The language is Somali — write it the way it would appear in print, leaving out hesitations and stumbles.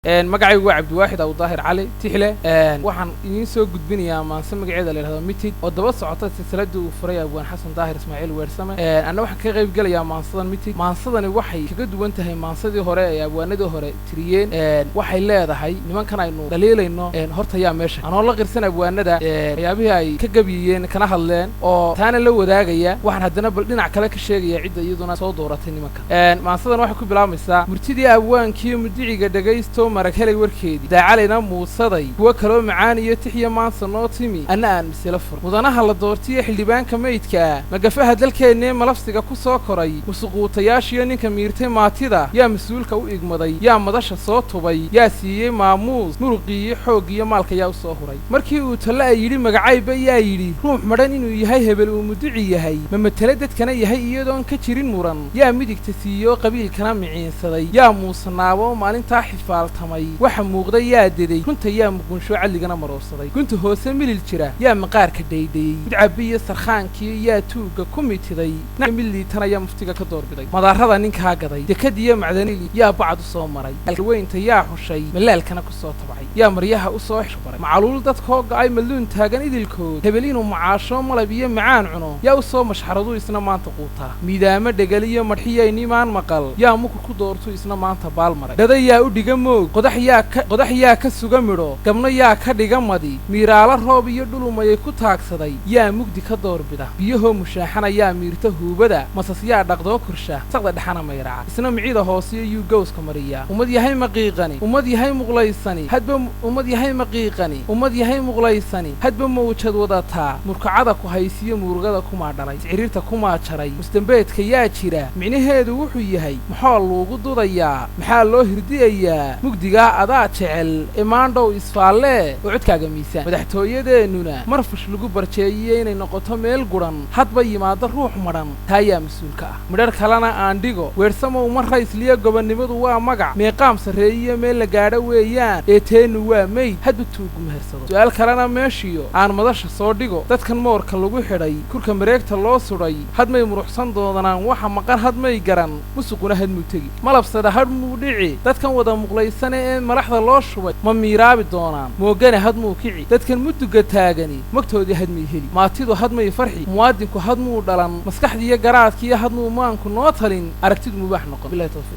magacaygu waa Cabdiwaaxid Abu Daahir Cali Tixle waxaan idin soo gudbinayaa maanso magaceeda la yiraahdo Mitid oo daba socota silsiladii uu furay Abwaan Xasan Daahir Ismaaciil Weersame ana waxaan ka qayb galayaa maansadan Mitid maansadani waxay kaga duwan tahay maansadii hore ee abwaanadii hore tiriyeen waxay leedahay nimankan aynu daliilayno horta yaa meesha anoo la qirsan abwaanada waxyaabihii ay ka gabiyeen kana hadleen oo taana la wadaagaya waxaan haddana bal dhinac kale ka sheegaya cidda iyaduna soo dooratay nimanka maansadan waxay ku bilaabaysaa murtidii abwaankii mudiciga dhagaysto marag helay warkeedii daacalina muusaday kuwa kaloo macaan iyo tixiya maansa noo timi anna aan misla fur mudanaha la doortiye xildhibaanka meydka magafaha dalkeennee malafsiga ku soo koray musuquutayaashiyo ninka miirtay maatida yaa mas-uulka u igmaday yaa madasha soo tubay yaa siiyey maamuus muruqiiyo xoog iyo maalka yaa u soo huray markii uu talle ay yidhi magacayba yaa yidhi ruux madhan inuu yahay hebel uu muduci yahay ma matele dadkana yahay iyadoon ka jirin muran yaa midigta siiyo qabiilkana miciinsaday yaa muusanaabo maalintaa xifaaltamay waxa muuqda yaa deday runta yaa muqunsho calligana maroorsaday gunta hoose milil jira yaa maqaarka dhaydhayey midcabiyo sarkhaankii yaa tuugga ku mitiday miliitana yaa muftiga ka doorbiday madaarada ninkaa gaday dekadiyo macdanili yaa bacad u soo maray alweynta yaa xushay malaalkana ku soo tabcay yaa maryaha u soo xishbaray macaluul dadkoo go'ay malluun taagan idilkood hebel inuu macaasho malab iyo macaan cuno yaa u soo mashxaradu isna maanta quutaa miidaamo dhegal iyo madxiyay nimaan maqal yaa muku ku doortu isna maanta baal maray dhada yaa u dhiga moog qodax yaa ka suga midho gabno yaa ka dhiga madi miiraalo roob iyo dhulumayay ku taagsaday yaa mugdi ka doorbida biyahoo mushaaxana yaa miirta huubada masas yaa dhaqdoo korsha saqda dhexana mayraca isna micida hoosiyo yuu gowska mariyaa ummad yahay maqiiqani ummad yahay muqlaysani hadba ummad yahay maqiiqani ummad yahay muqlaysani hadba mawjad wadataa murkacada ku haysiyo muurugada kumaa dhalay siciriirta kumaa jaray mustambeedka yaa jira micnaheedu wuxuu yahay maxaa loogu dudayaa maxaa loo hirdiyayaa mugdigaa adaa jecel imaandhow isfaalle oo codkaaga miisaan madaxtooyadeennuna marfash lagu barjeeyey inay noqoto meel guran hadba yimaado ruux madhan taa yaa mas-uulka ah midhar kalena aan dhigo weersamow ma raysliya gobonnimadu waa magac meeqaam sarreeyiyo meel la gaadho weeyaan ee teennu waa meyd hadba tuugu mehersado su'aal kalena meeshiyo aan madasha soo dhigo dadkan moorka lagu xidhay kurka mareegta loo sudhay hadmay muruxsan doonaan waxa maqan hadmay garan musuquna hadmuu tegi malabsada hadmuu dhici dadkan wada muqlaysane ee malaxda loo shubay ma miiraabi doonaan moogane hadmuu kici dadkan muduga taagani magtoodii hadmay heli maatidu hadmay farxi muwaadinku hadmuu dhalan maskaxdiiyo garaadkiiyo hadmuu maanku noo talin aragtidu mubaax noqon billahi tawfiiq